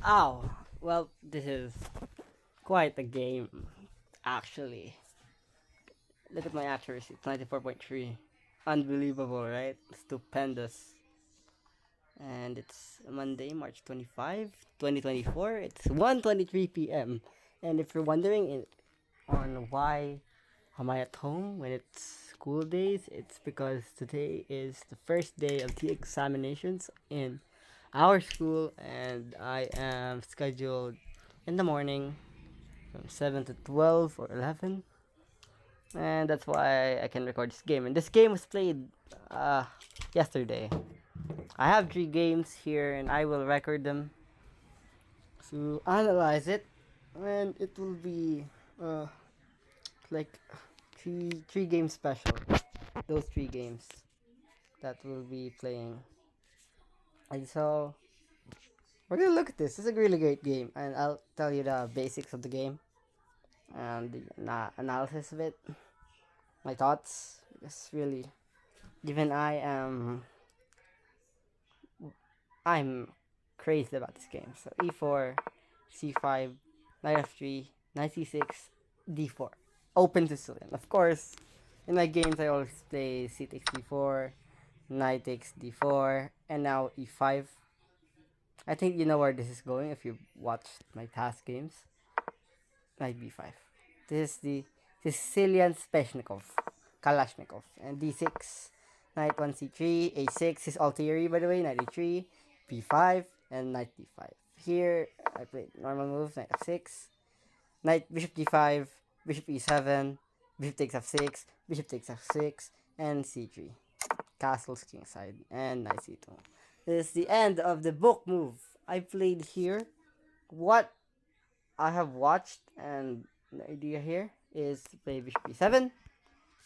Ow! Well, this is quite a game, actually. Look at my accuracy, 94.3. Unbelievable, right? Stupendous. And it's Monday, March 25, 2024. It's 1:23 p.m. And if you're wondering on why am I at home when it's school days, it's because today is the first day of the examinations in our school, and I am scheduled in the morning from 7 to 12 or 11, and that's why I can record this game. And this game was played yesterday. I have 3 games here, and I will record them to analyze it, and it will be uh, like three game special. Those 3 games that we'll be playing. And so we're gonna look at this. This is a really great game, and I'll tell you the basics of the game and the analysis of it, my thoughts. Because really, even I'm crazy about this game. So e4, c5, knight f3, knight c6, d4, open Sicilian. Of course, in my games I always play c takes d4, knight takes d4, and now e5. I think you know where this is going if you watched my past games. Knight b5. This is the Sicilian Speshnikov, Kalashnikov, and d6. Knight 1 c3, a6 is all theory by the way. Knight e3, b5, and knight d5. Here I played normal moves. Knight f6, knight bishop d5, bishop e7, bishop takes f6, bishop takes f6, and c3. Castles kingside, and knight c2. This is the end of the book move. I played here. What I have watched, and the idea here is to play bishop e7.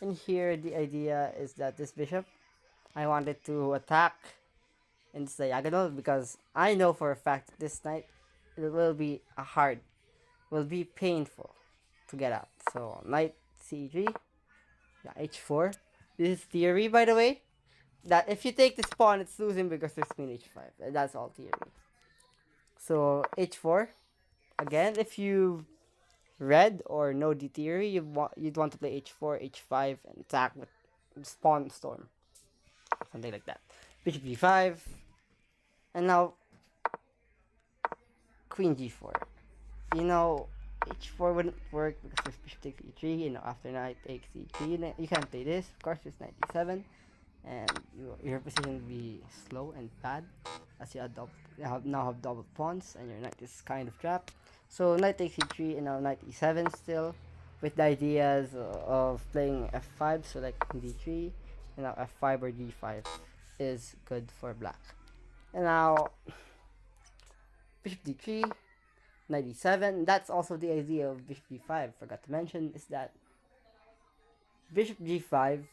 And here the idea is that this bishop, I wanted to attack in this diagonal because I know for a fact that this knight it will be will be painful to get out. So knight c3, yeah, h4. This is theory by the way, that if you take this pawn it's losing because there's queen h5. That's all theory. So h4, again, if you read or know the theory, you'd want to play h4, h5, and attack with pawn storm, something like that. Bishop g5, and now queen g4. You know, h4 wouldn't work because there's bishop takes e3. You know, after knight takes e3, you can't play this. Of course, there's knight e7, and your position will be slow and bad as you now have double pawns, and your knight is kind of trapped. So knight takes e3, and now knight e7 still, with the ideas of playing f5, so like d3, and now f5 or d5 is good for black. And now bishop d3, knight e7. That's also the idea of bishop d5. Forgot to mention is that bishop g5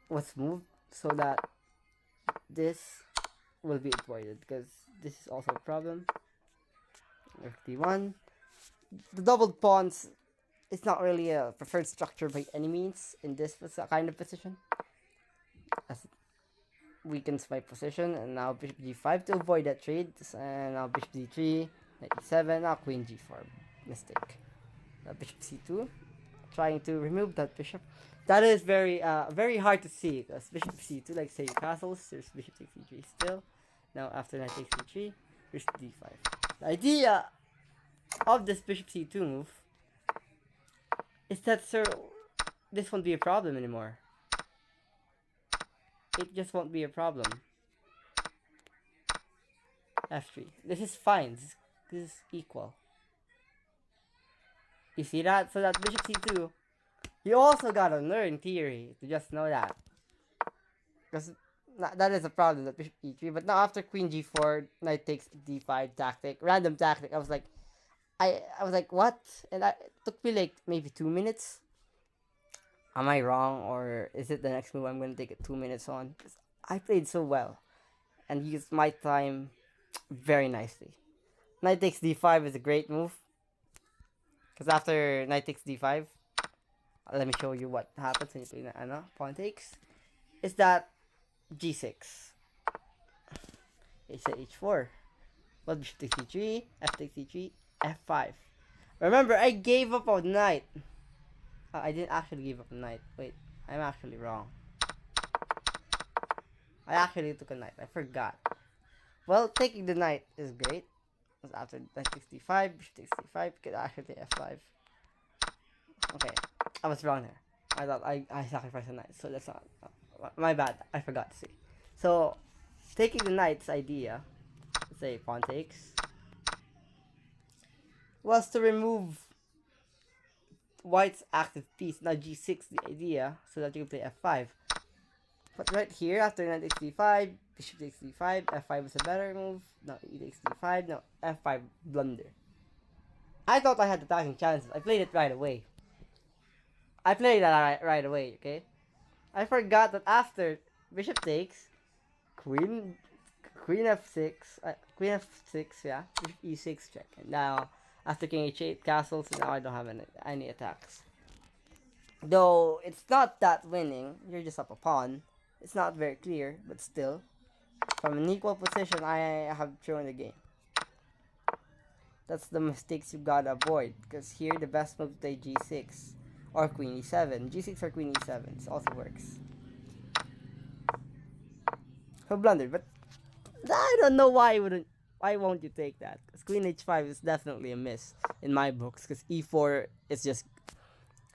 was moved so that this will be avoided because this is also a problem. Rook d1. The doubled pawns is not really a preferred structure by any means in this kind of position, as it weakens my position. And now bishop g5 to avoid that trade, and now bishop d3, knight e7, now queen g4. Mistake. Now bishop c2, trying to remove that bishop. That is very hard to see because bishop c2, like say castles, there's bishop takes e3 still. Now after knight takes e3, bishop d5. The idea of this bishop c2 move is that this won't be a problem anymore. It just won't be a problem. f3. This is fine. This is equal. You see that? So that bishop c2, you also gotta learn theory to just know that. Because that is a problem, that bishop e3. But now after queen g4, knight takes d5 tactic, random tactic, I was like, what? And it took me like maybe 2 minutes. Am I wrong, or is it the next move I'm gonna take it 2 minutes on? 'Cause I played so well and used my time very nicely. Knight takes d5 is a great move. Because after knight takes d5, let me show you what happens when you play pawn takes. Is that g6, h4, Well, bishop takes c3, f takes c3, f5. Remember, I gave up on knight. I didn't actually give up on knight. Wait, I'm actually wrong. I actually took a knight. I forgot. Well, taking the knight is great. Because after knight takes d5, bishop takes d5, could actually take f5. Okay, I was wrong there. I thought I sacrificed a knight, so that's not. My bad. I forgot to say. So, taking the knight's idea, let's say pawn takes, was to remove white's active piece. Now g6 the idea, so that you can play f5. But right here, after knight takes d5, bishop takes d5, f5 is a better move. Now e takes d5, now f5 blunder. I thought I had attacking chances. I played it right away. I played that right away, okay? I forgot that after bishop takes, queen queen f6, queen f6, yeah, bishop e6 check. And now, after king h8 castles, now I don't have any attacks. Though, it's not that winning, you're just up a pawn. It's not very clear, but still, from an equal position, I have thrown the game. That's the mistakes you gotta avoid, because here the best move to play g6 or queen e7. g6 or queen e7, it also works. So blundered, but I don't know why won't you take that? Because queen h5 is definitely a miss in my books, because e4 is just,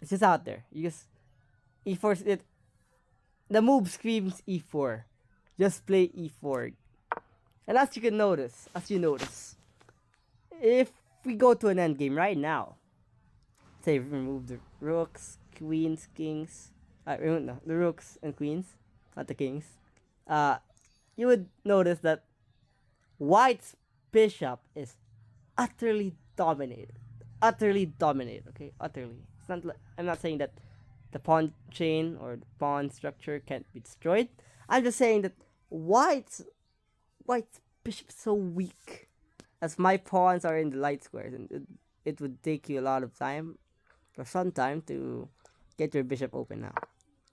it's just out there. You just, e4, the move screams e4. Just play e4. And as you notice, if we go to an endgame right now, say remove the rooks, queens, kings, no, the rooks and queens, not the kings, you would notice that white's bishop is utterly dominated. Utterly dominated, okay? Utterly. It's not, I'm not saying that the pawn chain or the pawn structure can't be destroyed. I'm just saying that white's bishop is so weak. As my pawns are in the light squares, and it would take you a lot of time, or some time, to get your bishop open now.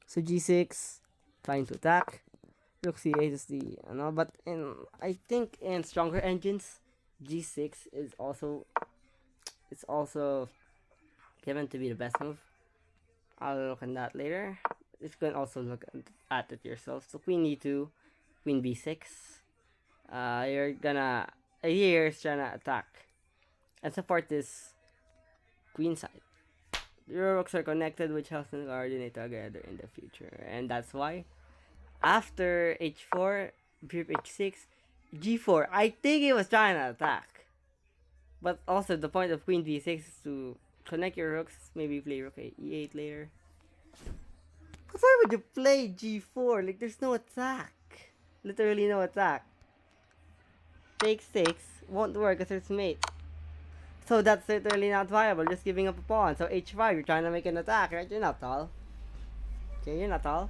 So g6, trying to attack. Rook c8 is the, but I think in stronger engines, g6 is also, it's also given to be the best move. I'll look at that later. You can also look at it yourself. So queen e2, queen b6. You're gonna, here's trying to attack and support this queen side. Your rooks are connected, which helps them coordinate together in the future, and that's why after h4, bishop h6, g4. I think he was trying to attack, but also the point of queen d6 is to connect your rooks. Maybe play rook e8 later. But why would you play g4? Like, there's no attack. Literally no attack. Takes won't work because it's mate. So that's literally not viable. Just giving up a pawn. So h5, you're trying to make an attack, right? You're not tall. Okay, you're not tall.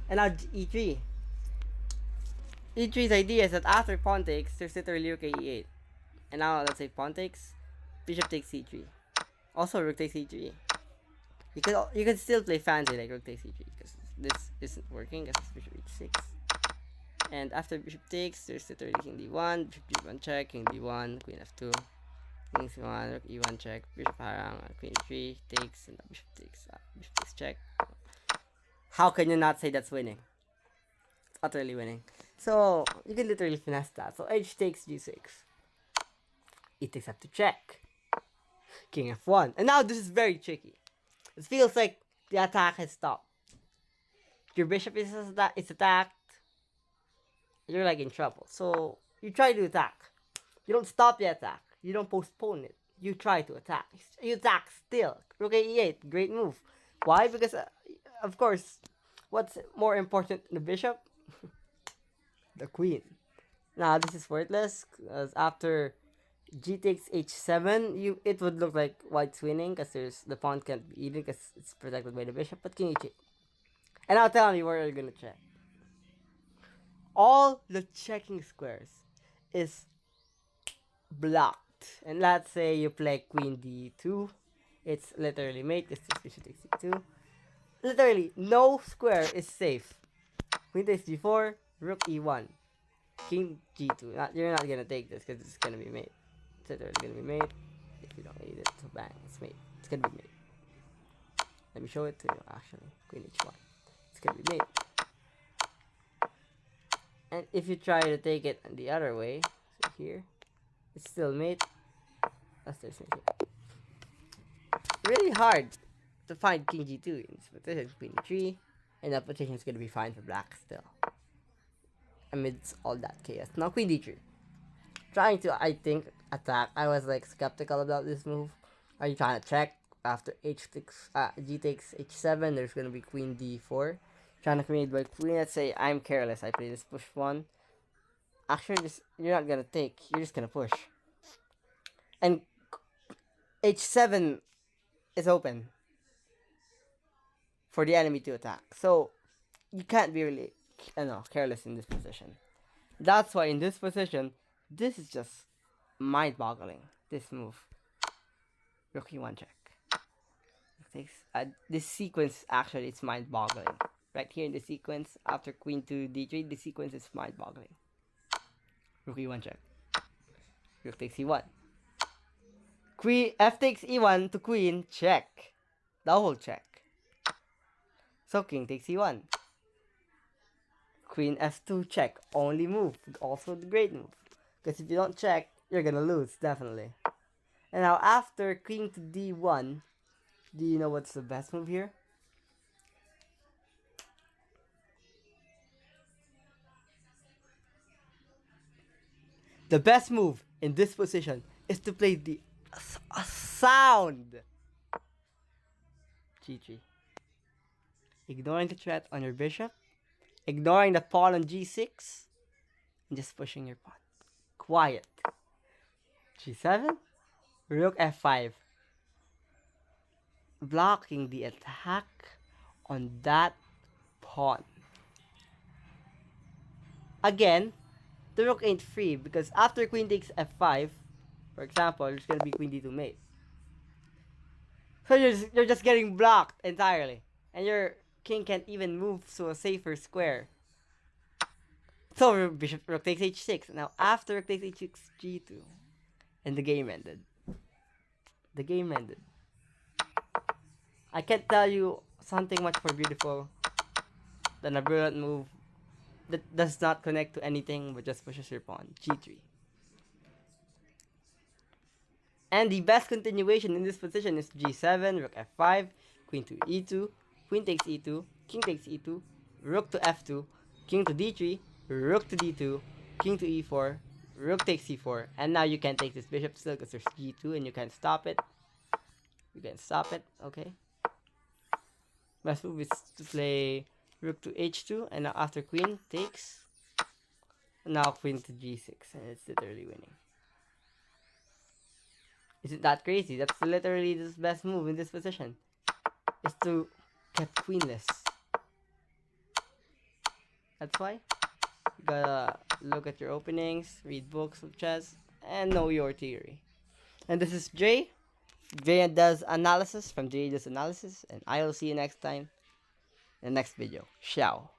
And now e3. e3's idea is that after pawn takes, there's literally rook e8. And now let's say pawn takes, bishop takes c3. Also rook takes c3. You could still play fancy like rook takes c3 because this isn't working because it's bishop h6. And after bishop takes, there's literally king d1, bishop d1 check, king d1, queen f2, king c1, rook e1 check, bishop harang, queen e3 takes, and bishop takes check. How can you not say that's winning? It's utterly winning. So you can literally finesse that. So h takes g6. E takes f to check. King f1. And now this is very tricky. It feels like the attack has stopped. Your bishop is attacked. You're like in trouble. So you try to attack. You don't stop the attack. You don't postpone it. You try to attack. You attack still. Rook e8. Great move. Why? Because of course, what's more important than the bishop? The queen. Now this is worthless because after g takes h7, it would look like white's winning because the pawn can't be eaten because it's protected by the bishop. But king h8. And now tell me where you're gonna check. All the checking squares is blocked. And let's say you play queen d2. It's literally mate. This is bishop takes c2. Literally, no square is safe. Queen takes g4, rook e1. King G2. You're not gonna take this because it's gonna be mate. It's literally gonna be mate. If you don't need it, so bang, it's mate. It's gonna be mate. Let me show it to you actually. Queen H1. It's gonna be mate. And if you try to take it the other way, so here, it's still mate. That's there's mate here. Really hard to find King G2 in this position. Queen E3, and that position is gonna be fine for black still. Amidst all that chaos. Now Queen D3. Trying to, I think, attack. I was like skeptical about this move. Are you trying to check after G takes H7? There's gonna be Queen D4. Trying to create by Queen. Let's say I'm careless. I play this push one. Actually, you're not gonna take. You're just gonna push. And H7 is open for the enemy to attack. So you can't be really, careless in this position. That's why in this position, this is just mind-boggling. This move. Rook E1 check. Takes this sequence actually it's mind-boggling. Right here in the sequence after Queen to D3, the sequence is mind-boggling. Rook E1 check. Rook takes E1. Queen F takes E1 to Queen check. Double check. So King takes E1. Queen F2 check. Only move. Also the great move. Because if you don't check, you're gonna lose, definitely. And now after King to D1, do you know what's the best move here? The best move in this position is to play the sound G3. Ignoring the threat on your bishop, ignoring the pawn on G6, and just pushing your pawn. Quiet. G7, Rook F5. Blocking the attack on that pawn. Again, the rook ain't free because after Queen takes F5, for example, there's gonna be Queen D2 mate. So you're just getting blocked entirely, and your king can't even move to a safer square. So bishop rook takes H6. Now after rook takes H6, G2, and the game ended. The game ended. I can't tell you something much more beautiful than a brilliant move that does not connect to anything but just pushes your pawn. G3. And the best continuation in this position is G7, Rook F5, Queen to E2, Queen takes E2, King takes E2, Rook to F2, King to D3, Rook to D2, King to E4, Rook takes C4, and now you can take this bishop still because there's G2 and you can't stop it. You can't stop it, okay? Best move is to play Rook to H2, and now after Queen takes, now Queen to G6, and it's literally winning. Isn't that crazy? That's literally the best move in this position. Is to get queenless. That's why you gotta look at your openings, read books of chess, and know your theory. And this is Drei. Drei does analysis from Drei does analysis, and I will see you next time in the next video. Ciao.